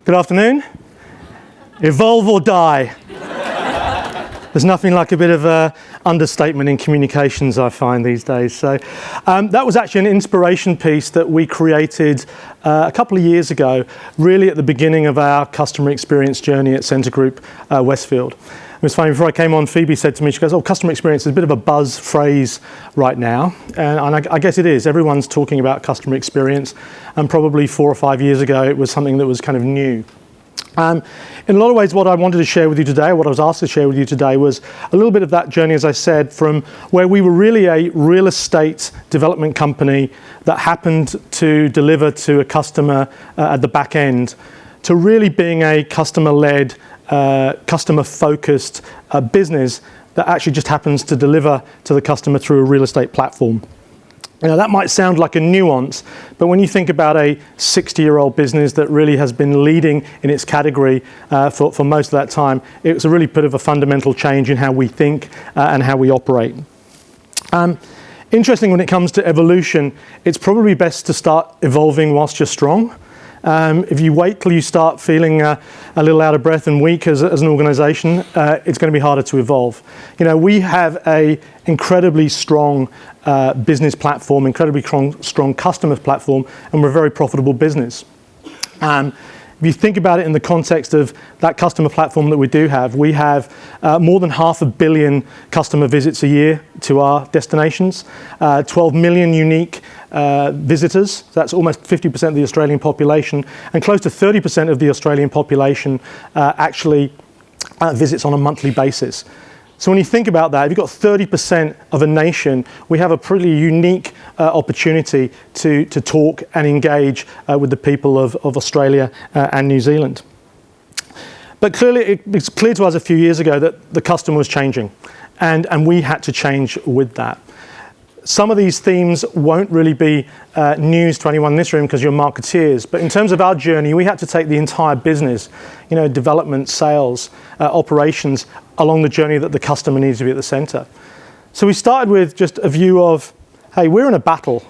Good afternoon. Evolve or die. There's nothing like a bit of a understatement in communications, I find these days. So that was actually an inspiration piece that we created a couple of years ago, really at the beginning of our customer experience journey at Scentre Group Westfield. It was funny, before I came on, Phoebe said to me, she goes, "Oh, customer experience is a bit of a buzz phrase right now." And I guess it is. Everyone's talking about customer experience, and probably 4 or 5 years ago, it was something that was kind of new. In a lot of ways, what I wanted to share with you today, what I was asked to share with you today, was a little bit of that journey, as I said, from where we were really a real estate development company that happened to deliver to a customer at the back end, to really being a customer-led, customer-focused business that actually just happens to deliver to the customer through a real estate platform. You know, that might sound like a nuance, but when you think about a 60-year-old business that really has been leading in its category for most of that time, it was a really bit of a fundamental change in how we think and how we operate. Interesting, when it comes to evolution, it's probably best to start evolving whilst you're strong. If you wait till you start feeling a little out of breath and weak as an organisation, it's going to be harder to evolve. You know, we have a incredibly strong business platform, incredibly strong customer platform, and we're a very profitable business. If you think about it in the context of that customer platform that we do have, we have more than 500 million customer visits a year to our destinations, 12 million unique visitors. That's almost 50% of the Australian population, and close to 30% of the Australian population actually visits on a monthly basis. So when you think about that, if you've got 30% of a nation, we have a pretty unique opportunity to talk and engage with the people of Australia and New Zealand. But clearly, it's clear to us a few years ago that the customer was changing, and we had to change with that. Some of these themes won't really be news to anyone in this room because you're marketeers, but in terms of our journey, we had to take the entire business, you know, development, sales, operations, along the journey that the customer needs to be at the centre. So we started with just a view of, hey, we're in a battle.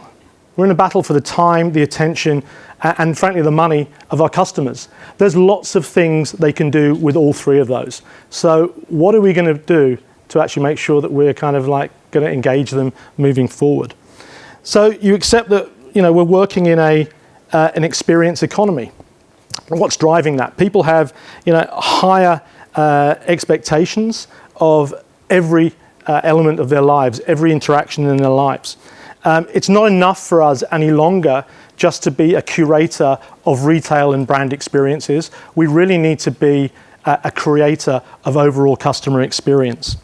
We're in a battle for the time, the attention, and frankly, the money of our customers. There's lots of things they can do with all three of those. So what are we going to do to actually make sure that we're kind of like going to engage them moving forward? So you accept that, you know, we're working in an experience economy. And what's driving that? People have, you know, higher expectations of every element of their lives, every interaction in their lives. It's not enough for us any longer just to be a curator of retail and brand experiences. We really need to be a creator of overall customer experience.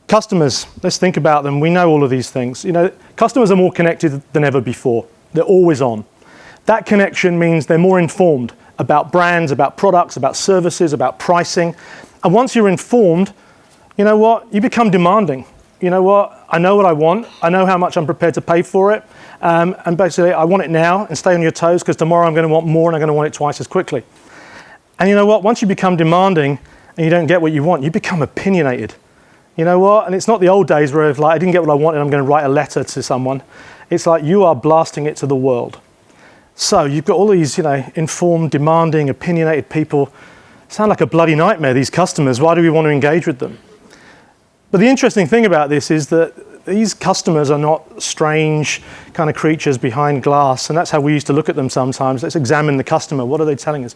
Customers, let's think about them. We know all of these things. You know, customers are more connected than ever before. They're always on. That connection means they're more informed about brands, about products, about services, about pricing. And once you're informed, you know what? You become demanding. You know what? I know what I want. I know how much I'm prepared to pay for it. And basically, I want it now, and stay on your toes, because tomorrow I'm going to want more and I'm going to want it twice as quickly. And you know what? Once you become demanding and you don't get what you want, you become opinionated. You know what? And it's not the old days where it's like, I didn't get what I wanted, I'm going to write a letter to someone. It's like you are blasting it to the world. So you've got all these, you know, informed, demanding, opinionated people. Sound like a bloody nightmare, these customers. Why do we want to engage with them? But the interesting thing about this is that these customers are not strange kind of creatures behind glass, and that's how we used to look at them sometimes. Let's examine the customer. What are they telling us?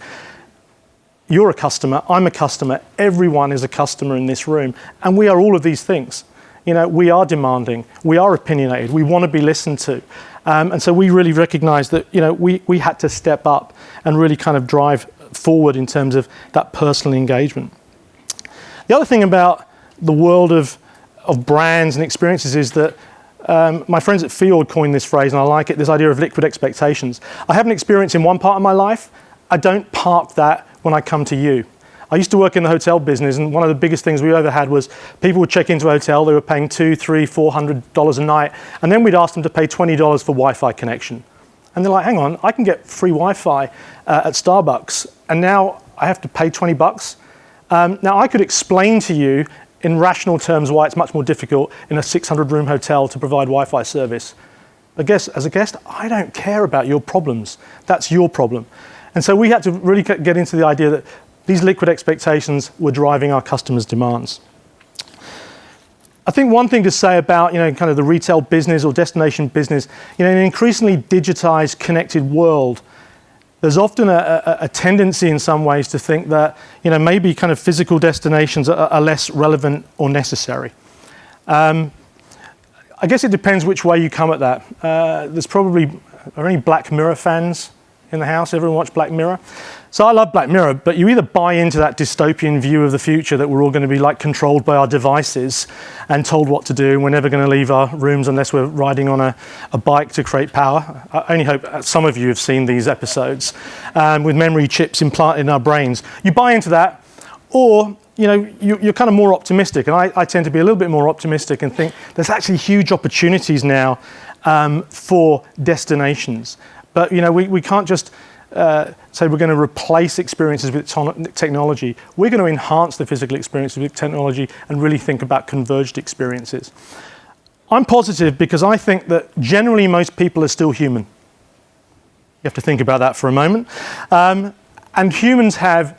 You're a customer, I'm a customer, everyone is a customer in this room, and we are all of these things. You know, we are demanding, we are opinionated, we want to be listened to. And so we really recognised that, you know, we had to step up and really kind of drive forward in terms of that personal engagement. The other thing about the world of brands and experiences is that my friends at Field coined this phrase, and I like it, this idea of liquid expectations. I have an experience in one part of my life, I don't park that when I come to you. I used to work in the hotel business, and one of the biggest things we ever had was people would check into a hotel, they were paying $200, $300, $400 a night, and then we'd ask them to pay $20 for Wi-Fi connection. And they're like, hang on, I can get free Wi-Fi at Starbucks, and now I have to pay $20? Now I could explain to you in rational terms why it's much more difficult in a 600-room hotel to provide Wi-Fi service. As a guest, I don't care about your problems. That's your problem. And so we had to really get into the idea that these liquid expectations were driving our customers' demands. I think one thing to say about, kind of the retail business or destination business, in an increasingly digitized, connected world, there's often a tendency in some ways to think that, maybe kind of physical destinations are less relevant or necessary. I guess it depends which way you come at that. There's probably, are any Black Mirror fans in the house? Everyone watch Black Mirror? So I love Black Mirror, but you either buy into that dystopian view of the future that we're all going to be like controlled by our devices and told what to do, and we're never going to leave our rooms unless we're riding on a bike to create power. I only hope some of you have seen these episodes with memory chips implanted in our brains. You buy into that, or you're kind of more optimistic, and I tend to be a little bit more optimistic and think there's actually huge opportunities now for destinations. But we can't just say we're going to replace experiences with technology. We're going to enhance the physical experiences with technology and really think about converged experiences. I'm positive because I think that generally most people are still human. You have to think about that for a moment. And humans have,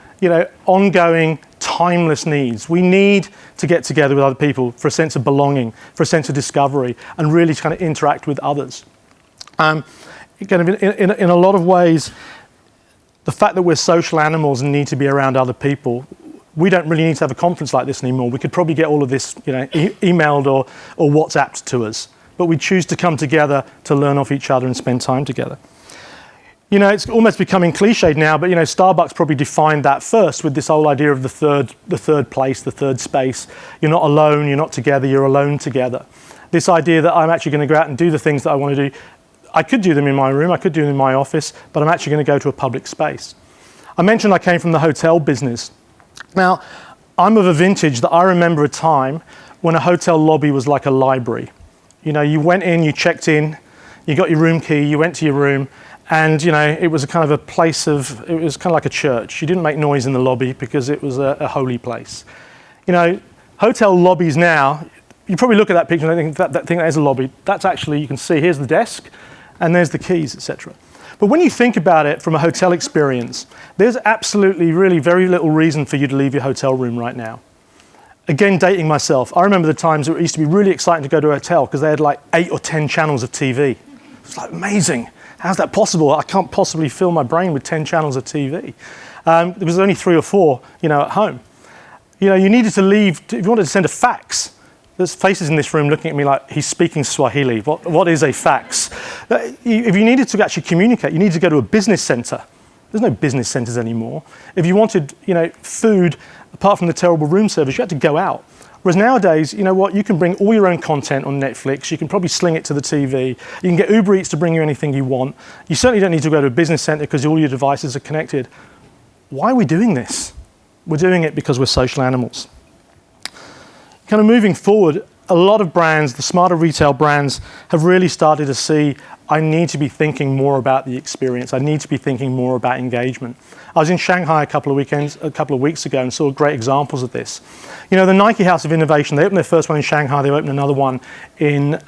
ongoing, timeless needs. We need to get together with other people for a sense of belonging, for a sense of discovery, and really to kind of interact with others. In a lot of ways, the fact that we're social animals and need to be around other people, we don't really need to have a conference like this anymore. We could probably get all of this, emailed or WhatsApped to us, but we choose to come together to learn off each other and spend time together. It's almost becoming cliched now, but Starbucks probably defined that first with this whole idea of the third place, the third space. You're not alone, you're not together, you're alone together. This idea that I'm actually going to go out and do the things that I want to do. I could do them in my room, I could do them in my office, but I'm actually going to go to a public space. I mentioned I came from the hotel business. Now, I'm of a vintage that I remember a time when a hotel lobby was like a library. You went in, you checked in, you got your room key, you went to your room, and it was a kind of a place of, it was kind of like a church. You didn't make noise in the lobby because it was a holy place. Hotel lobbies now, you probably look at that picture and think that is a lobby. That's actually, you can see, here's the desk, and there's the keys, etc. But when you think about it from a hotel experience, there's absolutely really very little reason for you to leave your hotel room right now. Again, dating myself, I remember the times it used to be really exciting to go to a hotel because they had like 8 or 10 channels of TV. It's like amazing. How's that possible? I can't possibly fill my brain with 10 channels of TV. There was only 3 or 4, at home. You needed to leave, if you wanted to send a fax, there's faces in this room looking at me like, he's speaking Swahili. What is a fax? If you needed to actually communicate, you needed to go to a business center. There's no business centers anymore. If you wanted, food, apart from the terrible room service, you had to go out. Whereas nowadays, you can bring all your own content on Netflix. You can probably sling it to the TV. You can get Uber Eats to bring you anything you want. You certainly don't need to go to a business center because all your devices are connected. Why are we doing this? We're doing it because we're social animals. Kind of moving forward, a lot of brands, the smarter retail brands, have really started to see, I need to be thinking more about the experience. I need to be thinking more about engagement. I was in Shanghai a couple of weeks ago and saw great examples of this. The Nike House of Innovation, they opened their first one in Shanghai, they opened another one in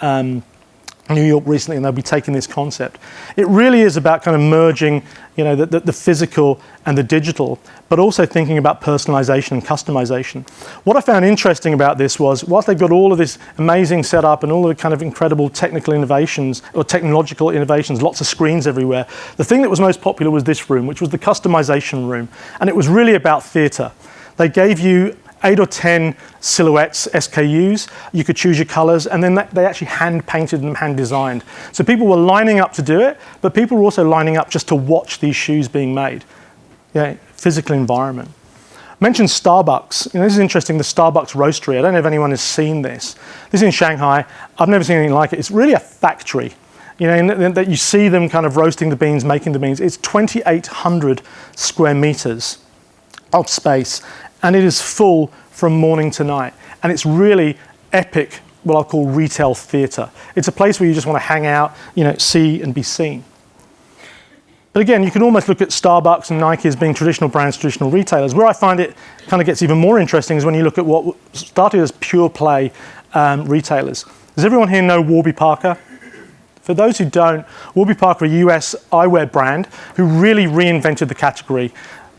New York recently, and they'll be taking this concept. It really is about kind of merging, the physical and the digital, but also thinking about personalization and customization. What I found interesting about this was, whilst they've got all of this amazing setup and all of the kind of incredible technical innovations or technological innovations, lots of screens everywhere, the thing that was most popular was this room, which was the customization room, and it was really about theater. They gave you 8 or 10 silhouettes, SKUs. You could choose your colors, and then they actually hand painted them, hand designed. So people were lining up to do it, but people were also lining up just to watch these shoes being made. Physical environment. I mentioned Starbucks. This is interesting, the Starbucks roastery. I don't know if anyone has seen this. This is in Shanghai. I've never seen anything like it. It's really a factory. That you see them kind of roasting the beans, making the beans. It's 2,800 square meters of space, and it is full from morning to night. And it's really epic, what I'll call retail theater. It's a place where you just want to hang out, see and be seen. But again, you can almost look at Starbucks and Nike as being traditional brands, traditional retailers. Where I find it kind of gets even more interesting is when you look at what started as pure play retailers. Does everyone here know Warby Parker? For those who don't, Warby Parker, a US eyewear brand, who really reinvented the category.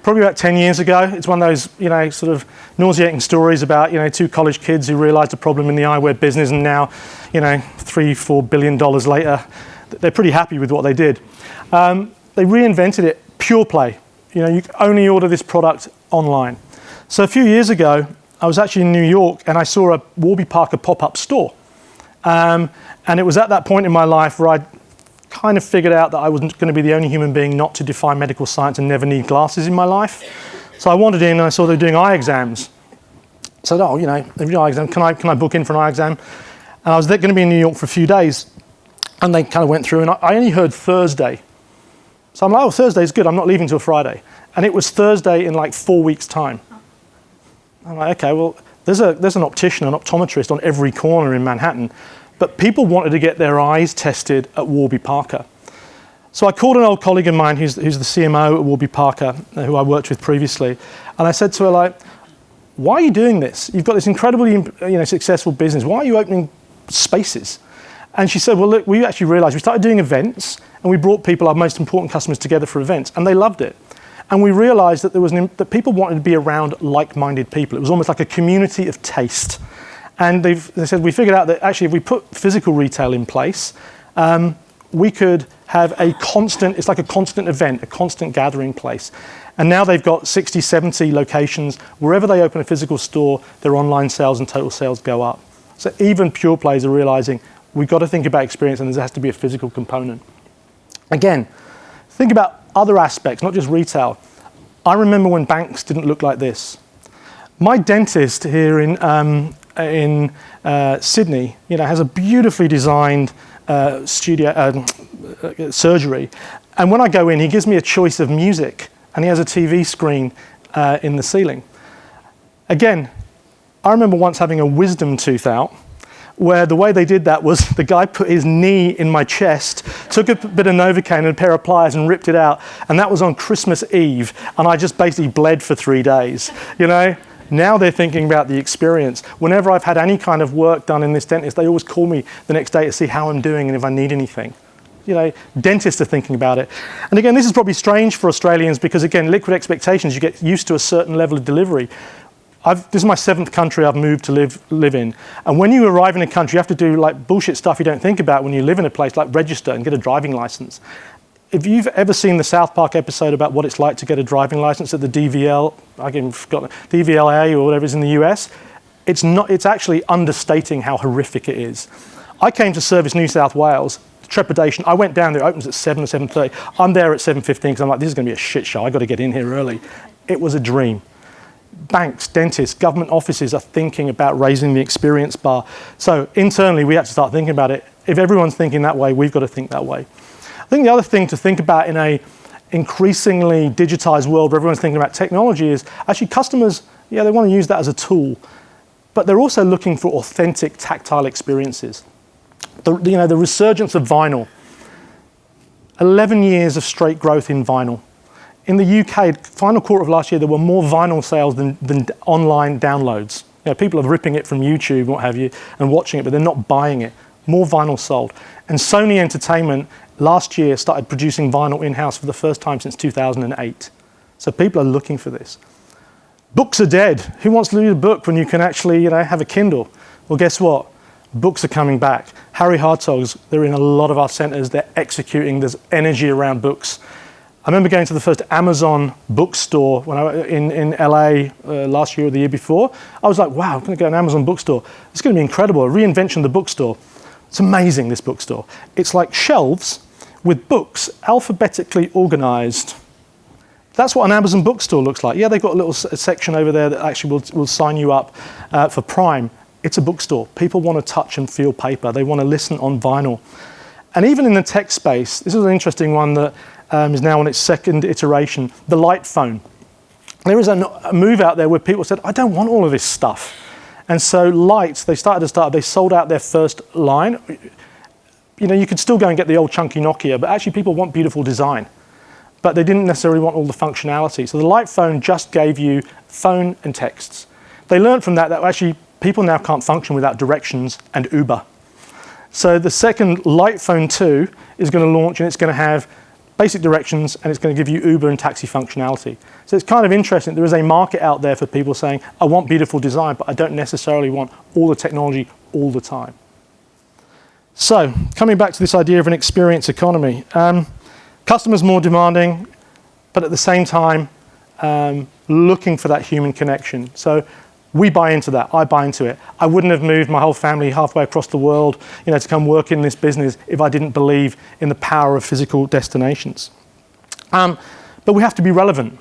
Probably about 10 years ago. It's one of those, sort of nauseating stories about, two college kids who realized a problem in the eyewear business, and now, $3-4 billion later, they're pretty happy with what they did. They reinvented it, pure play. You can only order this product online. So a few years ago, I was actually in New York and I saw a Warby Parker pop-up store. And it was at that point in my life where I kind of figured out that I wasn't going to be the only human being not to defy medical science and never need glasses in my life. So I wandered in and I saw they were doing eye exams. So I said, they're doing eye exam. Can I book in for an eye exam? And I was going to be in New York for a few days. And they kind of went through, and I only heard Thursday. So I'm like, oh, Thursday's good. I'm not leaving till Friday. And it was Thursday in like 4 weeks' time. I'm like, okay, well, there's an optician, an optometrist on every corner in Manhattan. But people wanted to get their eyes tested at Warby Parker. So I called an old colleague of mine who's the CMO at Warby Parker, who I worked with previously. And I said to her, why are you doing this? You've got this incredibly successful business. Why are you opening spaces? And she said, well, look, we actually realized we started doing events and we brought people, our most important customers, together for events, and they loved it. And we realized that that people wanted to be around like-minded people. It was almost like a community of taste. And they said, we figured out that actually if we put physical retail in place, we could have it's like a constant event, a constant gathering place. And now they've got 60, 70 locations. Wherever they open a physical store, their online sales and total sales go up. So even pure players are realizing we've got to think about experience and there has to be a physical component. Again, think about other aspects, not just retail. I remember when banks didn't look like this. My dentist here in Sydney, has a beautifully designed surgery. And when I go in, he gives me a choice of music and he has a TV screen in the ceiling. Again, I remember once having a wisdom tooth out, where the way they did that was the guy put his knee in my chest, took a bit of Novocaine and a pair of pliers and ripped it out. And that was on Christmas Eve. And I just basically bled for 3 days, Now they're thinking about the experience. Whenever I've had any kind of work done in this dentist, they always call me the next day to see how I'm doing and if I need anything. Dentists are thinking about it. And again, this is probably strange for Australians because, again, liquid expectations, you get used to a certain level of delivery. This is my 7th country I've moved to live in. And when you arrive in a country, you have to do bullshit stuff you don't think about when you live in a place, like register and get a driving license. If you've ever seen the South Park episode about what it's like to get a driving license at the DVLA or whatever is in the US, it's actually understating how horrific it is. I came to Service New South Wales, trepidation. I went down there, it opens at 7 or 7:30. I'm there at 7:15 because I'm like, this is going to be a shit show. I've got to get in here early. It was a dream. Banks, dentists, government offices are thinking about raising the experience bar. So internally, we have to start thinking about it. If everyone's thinking that way, we've got to think that way. I think the other thing to think about in a increasingly digitized world where everyone's thinking about technology is actually customers, they want to use that as a tool, but they're also looking for authentic tactile experiences. The resurgence of vinyl, 11 years of straight growth in vinyl. In the UK, final quarter of last year, there were more vinyl sales than online downloads. People are ripping it from YouTube, what have you, and watching it, but they're not buying it. More vinyl sold. And Sony Entertainment last year started producing vinyl in-house for the first time since 2008. So people are looking for this. Books are dead. Who wants to read a book when you can actually, have a Kindle? Well, guess what? Books are coming back. Harry Hartog's, they're in a lot of our centers. They're executing. There's energy around books. I remember going to the first Amazon bookstore when I was in LA last year or the year before. I was like, wow, I'm going to go to an Amazon bookstore. It's going to be incredible, a reinvention of the bookstore. It's amazing, this bookstore. It's like shelves with books alphabetically organized. That's what an Amazon bookstore looks like. Yeah, they've got a little section over there that actually will sign you up for Prime. It's a bookstore. People want to touch and feel paper. They want to listen on vinyl. And even in the tech space, this is an interesting one that is now on its second iteration, the light phone. There is a move out there where people said, I don't want all of this stuff. And so lights, they sold out their first line. You could still go and get the old chunky Nokia, but actually people want beautiful design. But they didn't necessarily want all the functionality. So the light phone just gave you phone and texts. They learned from that actually people now can't function without directions and Uber. So the second Light Phone 2 is going to launch, and it's going to have basic directions, and it's going to give you Uber and taxi functionality. So it's kind of interesting. There is a market out there for people saying, I want beautiful design, but I don't necessarily want all the technology all the time. So coming back to this idea of an experience economy, customers more demanding, but at the same time, looking for that human connection. So we buy into that. I buy into it. I wouldn't have moved my whole family halfway across the world, to come work in this business if I didn't believe in the power of physical destinations. But we have to be relevant.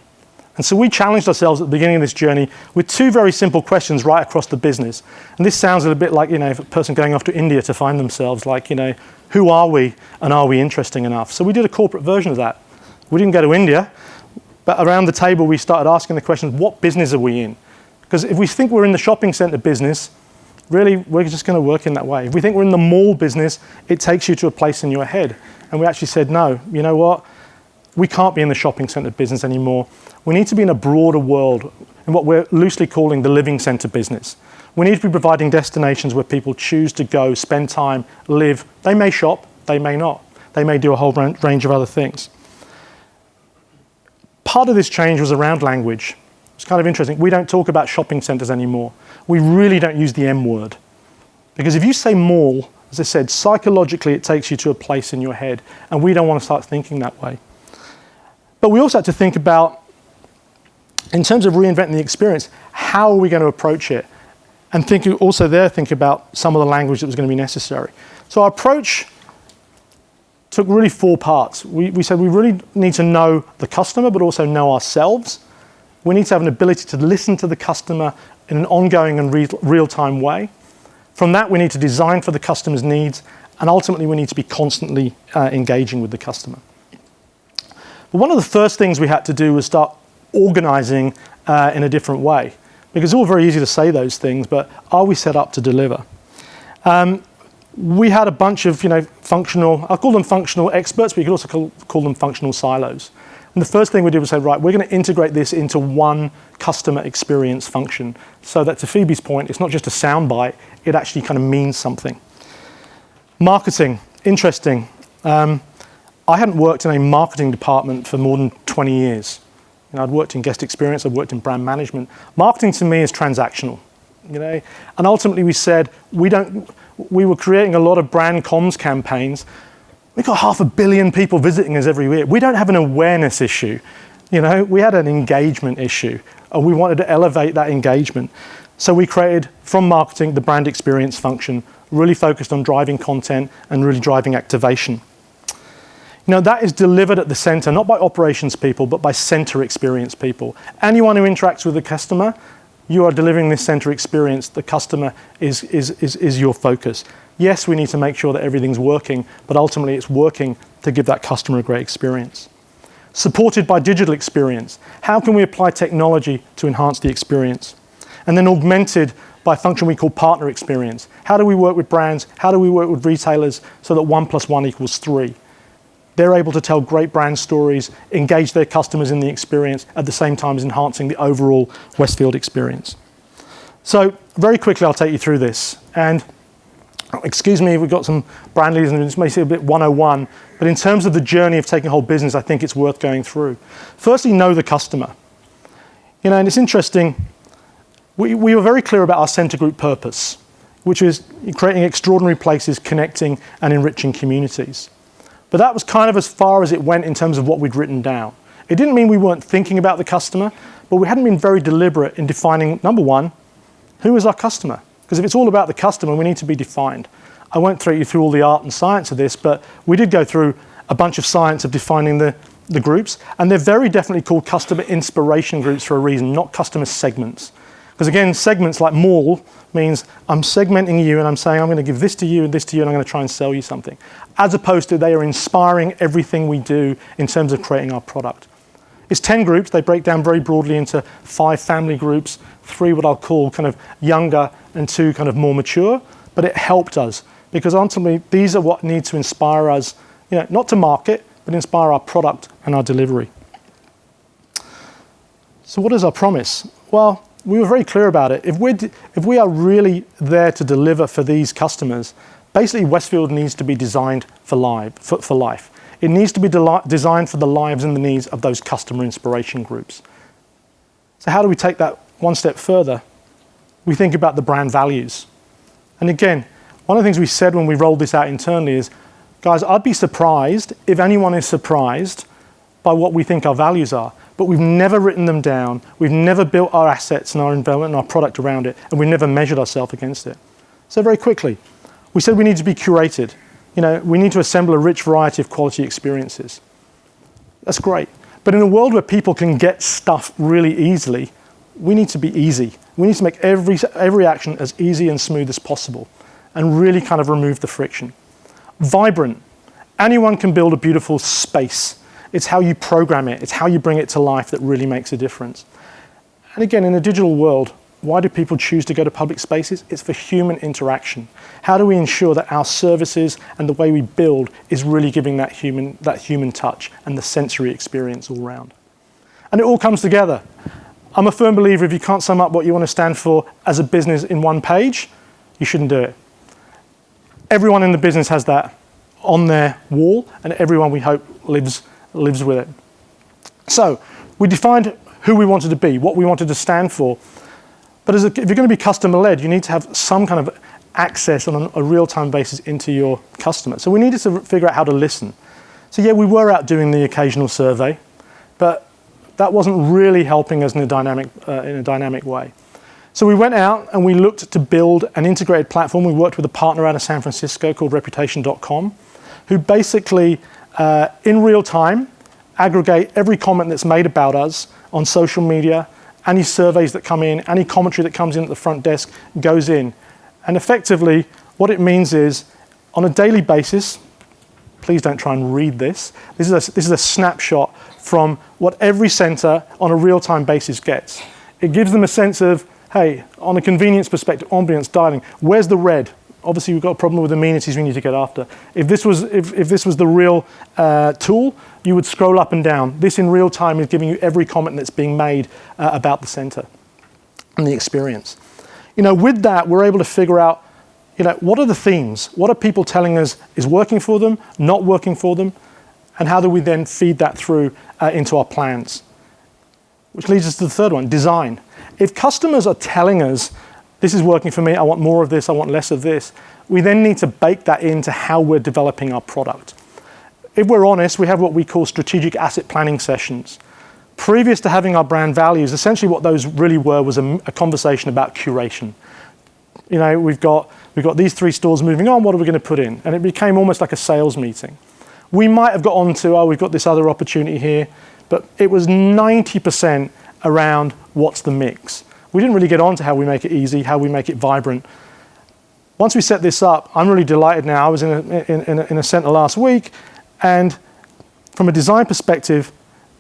And so we challenged ourselves at the beginning of this journey with two very simple questions right across the business. And this sounds a little bit like, a person going off to India to find themselves, like, who are we and are we interesting enough? So we did a corporate version of that. We didn't go to India, but around the table we started asking the question, what business are we in? Because if we think we're in the shopping centre business, really, we're just going to work in that way. If we think we're in the mall business, it takes you to a place in your head. And we actually said, no, you know what? We can't be in the shopping centre business anymore. We need to be in a broader world, in what we're loosely calling the living centre business. We need to be providing destinations where people choose to go, spend time, live. They may shop, they may not. They may do a whole range of other things. Part of this change was around language. It's kind of interesting. We don't talk about shopping centres anymore. We really don't use the M word. Because if you say mall, as I said, psychologically it takes you to a place in your head, and we don't want to start thinking that way. But we also had to think about, in terms of reinventing the experience, how are we going to approach it? And think about some of the language that was going to be necessary. So our approach took really four parts. We said we really need to know the customer, but also know ourselves. We need to have an ability to listen to the customer in an ongoing and real-time way. From that, we need to design for the customer's needs, and ultimately we need to be constantly engaging with the customer. But one of the first things we had to do was start organizing in a different way. Because it's all very easy to say those things, but are we set up to deliver? We had a bunch of functional, I'll call them functional experts, but you could also call them functional silos. And the first thing we did was say, right, we're going to integrate this into one customer experience function, so that, to Phoebe's point, it's not just a soundbite, it actually kind of means something. Marketing, interesting. I hadn't worked in a marketing department for more than 20 years. I'd worked in guest experience, I'd worked in brand management. Marketing to me is transactional, And ultimately we said, we were creating a lot of brand comms campaigns. We've got 500 million people visiting us every year. We don't have an awareness issue. We had an engagement issue, and we wanted to elevate that engagement. So we created, from marketing, the brand experience function, really focused on driving content and really driving activation. That is delivered at the center, not by operations people, but by center experience people. Anyone who interacts with the customer, you are delivering this center experience. The customer is your focus. Yes, we need to make sure that everything's working, but ultimately it's working to give that customer a great experience. Supported by digital experience. How can we apply technology to enhance the experience? And then augmented by a function we call partner experience. How do we work with brands? How do we work with retailers so that 1 + 1 = 3? They're able to tell great brand stories, engage their customers in the experience, at the same time as enhancing the overall Westfield experience. So very quickly, I'll take you through this. And excuse me, we've got some brand leaders, and this may seem a bit 101, but in terms of the journey of taking a whole business, I think it's worth going through. Firstly, know the customer. And it's interesting, we were very clear about our Centre Group purpose, which is creating extraordinary places, connecting and enriching communities. But that was kind of as far as it went in terms of what we'd written down. It didn't mean we weren't thinking about the customer, but we hadn't been very deliberate in defining, number one, who is our customer? Because if it's all about the customer, we need to be defined. I won't throw you through all the art and science of this, but we did go through a bunch of science of defining the groups, and they're very definitely called customer inspiration groups for a reason, not customer segments. Because again, segments like mall means I'm segmenting you and I'm saying I'm going to give this to you and this to you and I'm going to try and sell you something. As opposed to they are inspiring everything we do in terms of creating our product. It's 10 groups. They break down very broadly into 5 family groups, 3 what I'll call kind of younger and 2 kind of more mature. But it helped us because ultimately these are what need to inspire us, not to market, but inspire our product and our delivery. So what is our promise? Well, we were very clear about it. If we are really there to deliver for these customers, basically Westfield needs to be designed for life. It needs to be designed for the lives and the needs of those customer inspiration groups. So how do we take that one step further? We think about the brand values. And again, one of the things we said when we rolled this out internally is, guys, I'd be surprised if anyone is surprised by what we think our values are, but we've never written them down, we've never built our assets and our environment and our product around it, and we've never measured ourselves against it. So very quickly, we said we need to be curated. We need to assemble a rich variety of quality experiences. That's great. But in a world where people can get stuff really easily, we need to be easy. We need to make every action as easy and smooth as possible and really kind of remove the friction. Vibrant. Anyone can build a beautiful space. It's how you program it. It's how you bring it to life that really makes a difference. And again, in a digital world, why do people choose to go to public spaces? It's for human interaction. How do we ensure that our services and the way we build is really giving that human touch and the sensory experience all round? And it all comes together. I'm a firm believer if you can't sum up what you want to stand for as a business in one page, you shouldn't do it. Everyone in the business has that on their wall, and everyone, we hope, lives with it. So we defined who we wanted to be, what we wanted to stand for. But if you're going to be customer-led, you need to have some kind of access on a real-time basis into your customer. So we needed to figure out how to listen. So yeah, we were out doing the occasional survey, but that wasn't really helping us in a dynamic way. So we went out and we looked to build an integrated platform. We worked with a partner out of San Francisco called Reputation.com, who basically, in real time, aggregate every comment that's made about us on social media, any surveys that come in, any commentary that comes in at the front desk goes in. And effectively, what it means is, on a daily basis, please don't try and read this. This is a snapshot from what every center on a real-time basis gets. It gives them a sense of, hey, on a convenience perspective, ambience, dialing, where's the red? Obviously, we've got a problem with amenities we need to get after. If this was the real tool, you would scroll up and down. This in real time is giving you every comment that's being made about the center and the experience. With that, we're able to figure out, what are the themes? What are people telling us is working for them, not working for them? And how do we then feed that through into our plans? Which leads us to the third one, design. If customers are telling us, this is working for me, I want more of this, I want less of this, we then need to bake that into how we're developing our product. If we're honest, we have what we call strategic asset planning sessions. Previous to having our brand values, essentially what those really were was a conversation about curation. We've got these 3 stores moving on, what are we going to put in? And it became almost like a sales meeting. We might have got on to, we've got this other opportunity here, but it was 90% around what's the mix. We didn't really get on to how we make it easy, how we make it vibrant. Once we set this up, I'm really delighted now. I was in a center last week, and from a design perspective,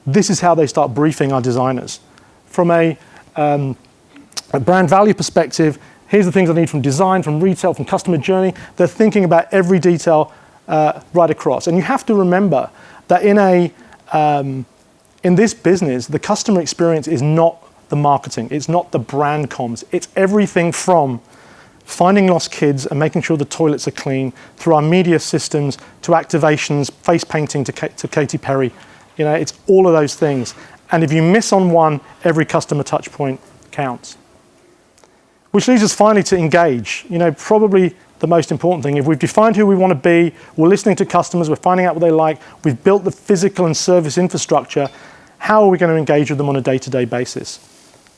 this is how they start briefing our designers. From a brand value perspective, here's the things I need from design, from retail, from customer journey. They're thinking about every detail right across. And you have to remember that in this business, the customer experience is not the marketing, it's not the brand comms, it's everything from finding lost kids and making sure the toilets are clean, through our media systems, to activations, face painting to Katy Perry. It's all of those things. And if you miss on one, every customer touch point counts. Which leads us finally to engage. Probably the most important thing. If we've defined who we want to be, we're listening to customers, we're finding out what they like, we've built the physical and service infrastructure, how are we going to engage with them on a day-to-day basis?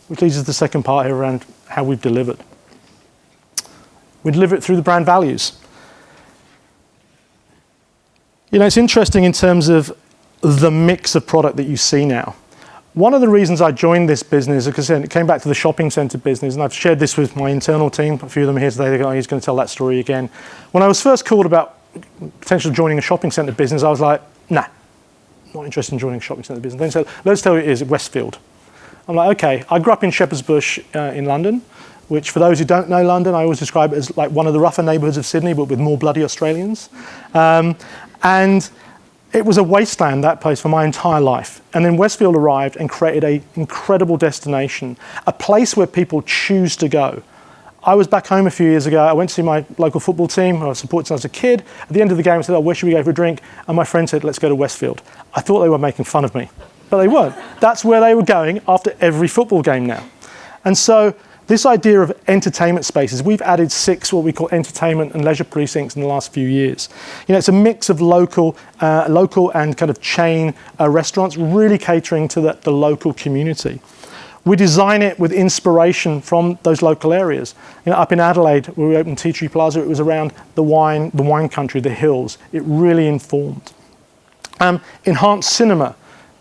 Which leads us to the second part here around how we've delivered. We deliver it through the brand values. It's interesting in terms of the mix of product that you see now. One of the reasons I joined this business, because it came back to the shopping center business, and I've shared this with my internal team, a few of them here today, he's going to tell that story again. When I was first called about potentially joining a shopping center business, I was like, nah, not interested in joining a shopping center business. Then said, let's tell you it is, Westfield. I'm like, okay, I grew up in Shepherd's Bush in London, which for those who don't know London, I always describe it as like one of the rougher neighborhoods of Sydney, but with more bloody Australians. And it was a wasteland, that place, for my entire life. And then Westfield arrived and created an incredible destination, a place where people choose to go. I was back home a few years ago. I went to see my local football team. I was supporting since I was a kid. At the end of the game, I said, "Oh, where should we go for a drink?" And my friend said, "Let's go to Westfield." I thought they were making fun of me, but they weren't. That's where they were going after every football game now. And so this idea of entertainment spaces, we've added 6 what we call entertainment and leisure precincts in the last few years. It's a mix of local and kind of chain restaurants, really catering to the local community. We design it with inspiration from those local areas. Up in Adelaide, where we opened Tea Tree Plaza, it was around the wine country, the hills. It really informed. Enhanced cinema,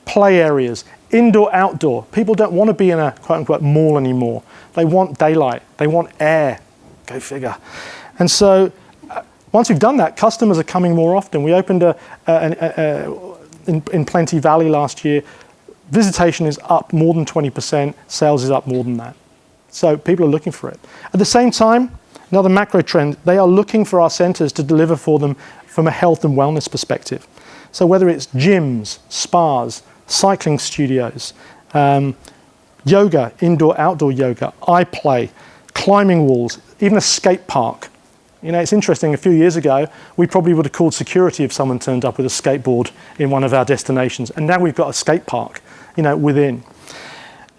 play areas, indoor, outdoor. People don't want to be in a quote-unquote mall anymore. They want daylight. They want air. Go figure. And so once we've done that, customers are coming more often. We opened in Plenty Valley last year. Visitation is up more than 20%. Sales is up more than that. So people are looking for it. At the same time, another macro trend, they are looking for our centres to deliver for them from a health and wellness perspective. So whether it's gyms, spas, cycling studios, yoga, indoor, outdoor yoga, iPlay, climbing walls, even a skate park. It's interesting, a few years ago, we probably would have called security if someone turned up with a skateboard in one of our destinations. And now we've got a skate park, within.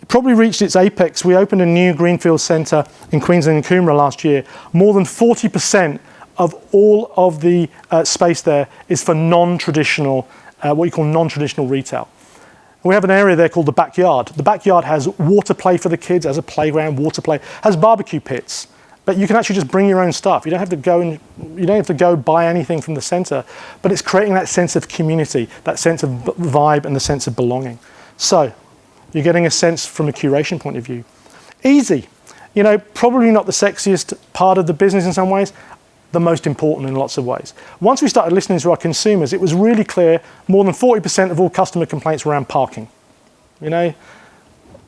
It probably reached its apex. We opened a new Greenfield Centre in Queensland and Coomera last year. More than 40% of all of the space there is for non-traditional, what you call non-traditional retail. We have an area there called the backyard. The backyard has water play for the kids, has a playground, water play, has barbecue pits. But you can actually just bring your own stuff. You don't have to go buy anything from the centre, but it's creating that sense of community, that sense of vibe and the sense of belonging. So you're getting a sense from a curation point of view. Easy, probably not the sexiest part of the business in some ways, the most important in lots of ways. Once we started listening to our consumers, it was really clear more than 40% of all customer complaints were around parking.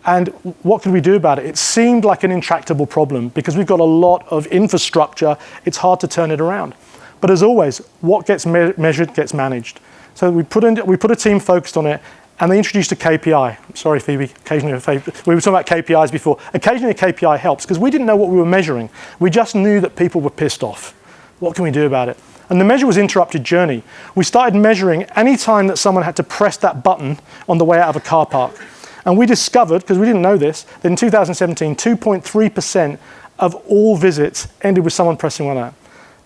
And what could we do about it? It seemed like an intractable problem because we've got a lot of infrastructure. It's hard to turn it around. But as always, what gets measured gets managed. So we put a team focused on it, and they introduced a KPI. Sorry, Phoebe, occasionally we were talking about KPIs before. Occasionally a KPI helps because we didn't know what we were measuring. We just knew that people were pissed off. What can we do about it? And the measure was interrupted journey. We started measuring any time that someone had to press that button on the way out of a car park. And we discovered, because we didn't know this, that in 2017, 2.3% of all visits ended with someone pressing one out.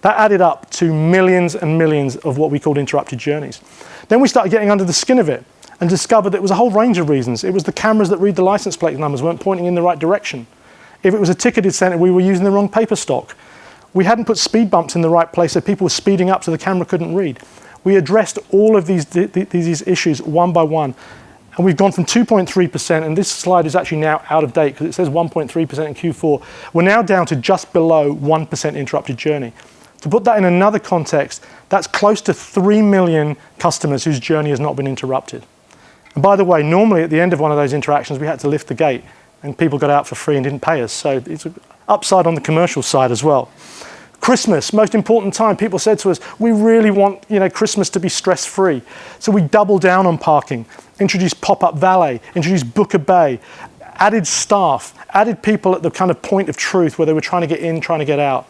That added up to millions and millions of what we called interrupted journeys. Then we started getting under the skin of it and discovered that it was a whole range of reasons. It was the cameras that read the license plate numbers weren't pointing in the right direction. If it was a ticketed centre, we were using the wrong paper stock. We hadn't put speed bumps in the right place, so people were speeding up so the camera couldn't read. We addressed all of these issues one by one. And we've gone from 2.3%, and this slide is actually now out of date because it says 1.3% in Q4. We're now down to just below 1% interrupted journey. To put that in another context, that's close to 3 million customers whose journey has not been interrupted. And by the way, normally at the end of one of those interactions, we had to lift the gate, and people got out for free and didn't pay us. So it's an upside on the commercial side as well. Christmas, most important time. People said to us, we really want Christmas to be stress-free. So we doubled down on parking, introduced pop-up valet, introduced Booker Bay, added staff, added people at the kind of point of truth where they were trying to get in, trying to get out.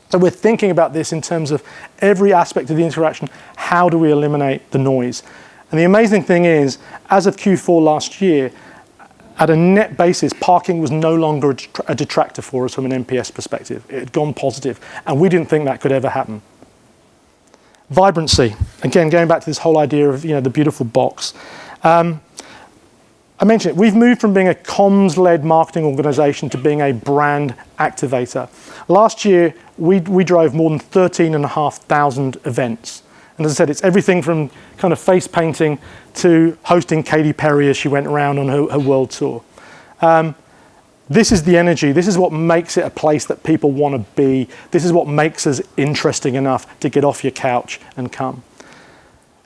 So we're thinking about this in terms of every aspect of the interaction. How do we eliminate the noise? And the amazing thing is, as of Q4 last year, at a net basis, parking was no longer a detractor for us from an NPS perspective. It had gone positive, and we didn't think that could ever happen. Vibrancy. Again, going back to this whole idea of the beautiful box. I mentioned it. We've moved from being a comms-led marketing organisation to being a brand activator. Last year, we drove more than 13,500 events. And as I said, it's everything from kind of face painting to hosting Katy Perry as she went around on her world tour. This is the energy. This is what makes it a place that people want to be. This is what makes us interesting enough to get off your couch and come.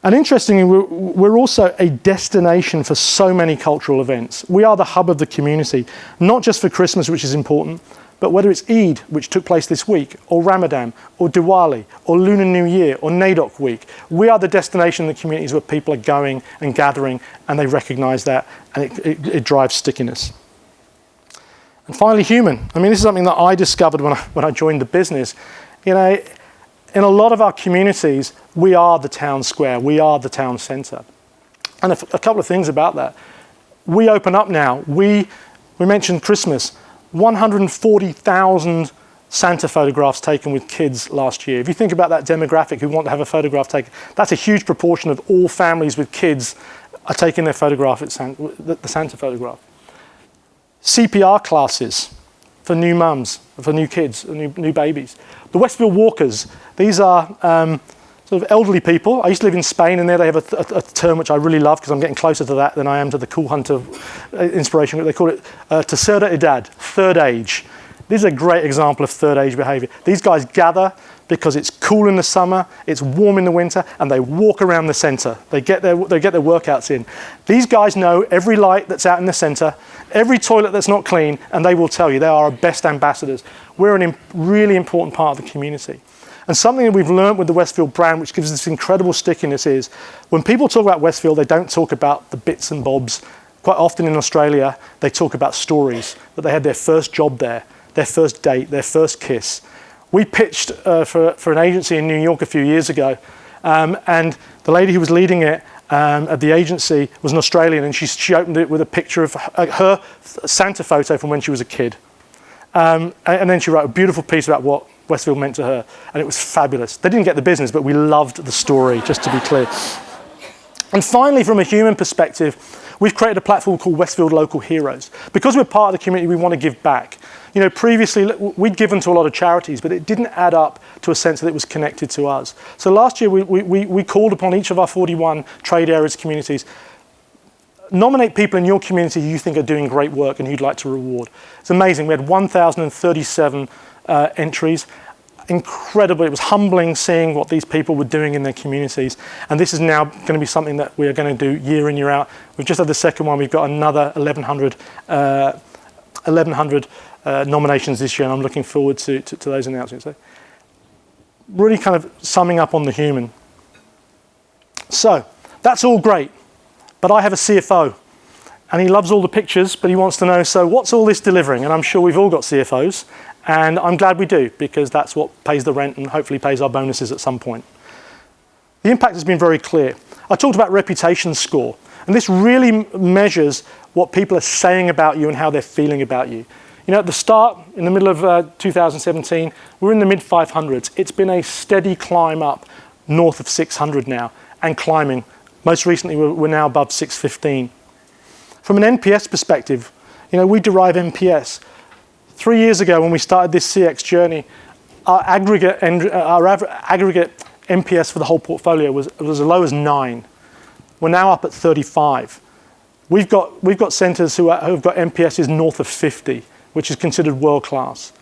And interestingly, we're also a destination for so many cultural events. We are the hub of the community, not just for Christmas, which is important, but whether it's Eid, which took place this week, or Ramadan, or Diwali, or Lunar New Year, or NAIDOC Week, we are the destination in the communities where people are going and gathering, and they recognise that, and it drives stickiness. And finally, human. I mean, this is something that I discovered when I joined the business. You know, in a lot of our communities, we are the town square, we are the town centre. And a couple of things about that. We open up now. We mentioned Christmas, 140,000 Santa photographs taken with kids last year. If you think about that demographic who want to have a photograph taken, that's a huge proportion of all families with kids are taking their photograph at the Santa photograph. CPR classes for new mums, for new kids, new babies. The Westfield Walkers, these are sort of elderly people. I used to live in Spain, and there they have a term which I really love because I'm getting closer to that than I am to the Cool Hunter inspiration. They call it tercera edad, third age. This is a great example of third age behaviour. These guys gather because it's cool in the summer, it's warm in the winter, and they walk around the centre. They get their workouts in. These guys know every light that's out in the centre, every toilet that's not clean, and they will tell you they are our best ambassadors. We're a really important part of the community. And something that we've learned with the Westfield brand, which gives us this incredible stickiness, is when people talk about Westfield, they don't talk about the bits and bobs. Quite often in Australia, they talk about stories, that they had their first job there, their first date, their first kiss. We pitched for an agency in New York a few years ago, and the lady who was leading it at the agency was an Australian, and she opened it with a picture of her Santa photo from when she was a kid. And then she wrote a beautiful piece about what Westfield meant to her, and it was fabulous. They didn't get the business, but we loved the story, just to be clear. And finally, from a human perspective, we've created a platform called Westfield Local Heroes. Because we're part of the community, we want to give back. You know, previously, we'd given to a lot of charities, but it didn't add up to a sense that it was connected to us. So last year, we called upon each of our 41 trade areas communities, nominate people in your community who you think are doing great work and who'd like to reward. It's amazing. We had 1,037 entries. Incredible. It was humbling seeing what these people were doing in their communities. And this is now going to be something that we are going to do year in, year out. We've just had the second one. We've got another 1,100 nominations this year, and I'm looking forward to those announcements. So really kind of summing up on the human. So that's all great, but I have a CFO, and he loves all the pictures, but he wants to know, so what's all this delivering? And I'm sure we've all got CFOs, and I'm glad we do, because that's what pays the rent and hopefully pays our bonuses at some point. The impact has been very clear. I talked about reputation score, and this really measures what people are saying about you and how they're feeling about you. You know, at the start, in the middle of 2017, we're in the mid-500s. It's been a steady climb up north of 600 now, and climbing. Most recently, we're now above 615. From an NPS perspective, you know, we derive NPS. 3 years ago, when we started this CX journey, our aggregate NPS for the whole portfolio was as low as 9. We're now up at 35. We've got centres who've got NPSs north of 50, which is considered world-class.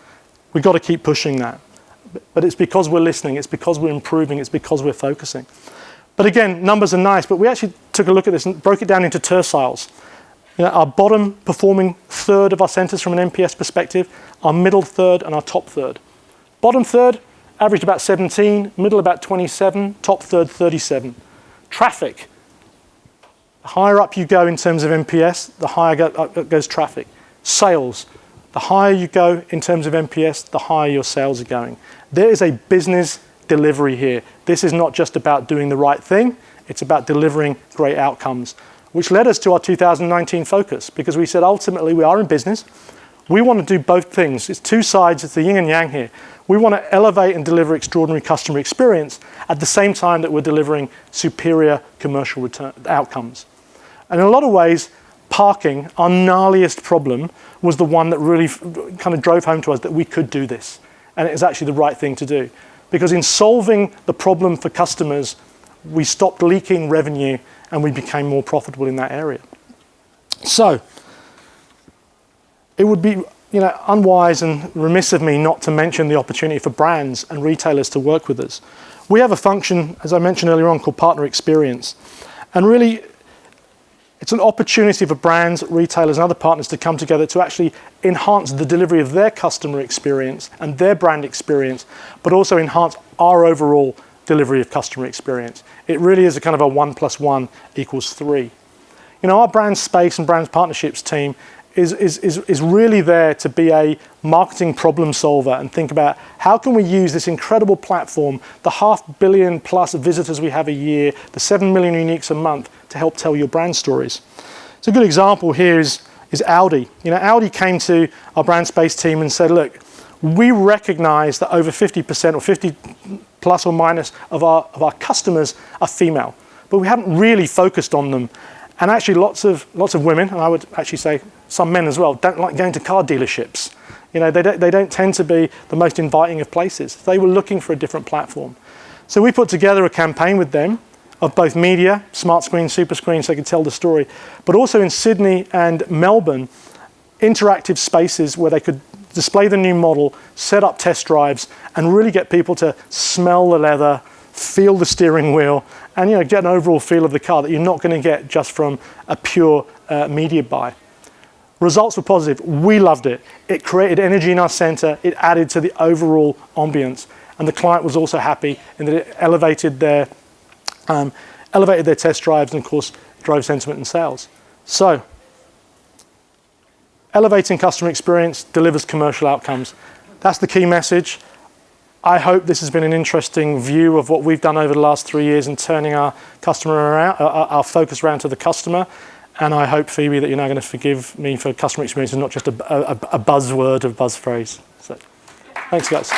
We've got to keep pushing that. But it's because we're listening, it's because we're improving, it's because we're focusing. But again, numbers are nice, but we actually took a look at this and broke it down into terciles. You know, our bottom performing third of our centres from an NPS perspective, our middle third and our top third. Bottom third, averaged about 17, middle about 27, top third 37. Traffic. The higher up you go in terms of NPS, the higher goes traffic. Sales. The higher you go in terms of NPS, the higher your sales are going. There is a business delivery here. This is not just about doing the right thing, it's about delivering great outcomes, which led us to our 2019 focus, because we said ultimately we are in business. We want to do both things. It's two sides, it's the yin and yang here. We want to elevate and deliver extraordinary customer experience at the same time that we're delivering superior commercial outcomes. And in a lot of ways, parking, our gnarliest problem, was the one that really kind of drove home to us that we could do this. And it is actually the right thing to do. Because in solving the problem for customers, we stopped leaking revenue and we became more profitable in that area. So, it would be unwise and remiss of me not to mention the opportunity for brands and retailers to work with us. We have a function, as I mentioned earlier on, called Partner Experience. And really, it's an opportunity for brands, retailers, and other partners to come together to actually enhance the delivery of their customer experience and their brand experience, but also enhance our overall delivery of customer experience. It really is a kind of a 1 + 1 = 3. You know, our brand space and brands partnerships team is really there to be a marketing problem solver and think about how can we use this incredible platform, the 500 million plus visitors we have a year, the 7 million uniques a month, to help tell your brand stories. So a good example here is Audi. You know, Audi came to our brand space team and said, look, we recognize that over 50% or 50 plus or minus of our customers are female, but we haven't really focused on them. And actually lots of women, and I would actually say some men as well, don't like going to car dealerships. You know, they don't tend to be the most inviting of places. They were looking for a different platform. So we put together a campaign with them of both media, smart screen, super screen, so they could tell the story, but also in Sydney and Melbourne, interactive spaces where they could display the new model, set up test drives, and really get people to smell the leather, feel the steering wheel, and get an overall feel of the car that you're not going to get just from a pure media buy. Results were positive. We loved it. It created energy in our center. It added to the overall ambience, and the client was also happy in that it elevated their test drives and, of course, drove sentiment and sales. So, elevating customer experience delivers commercial outcomes. That's the key message. I hope this has been an interesting view of what we've done over the last 3 years in turning our customer around, our focus around to the customer. And I hope, Phoebe, that you're now going to forgive me for customer experience and not just a buzzword, a buzz phrase. So, thanks, guys.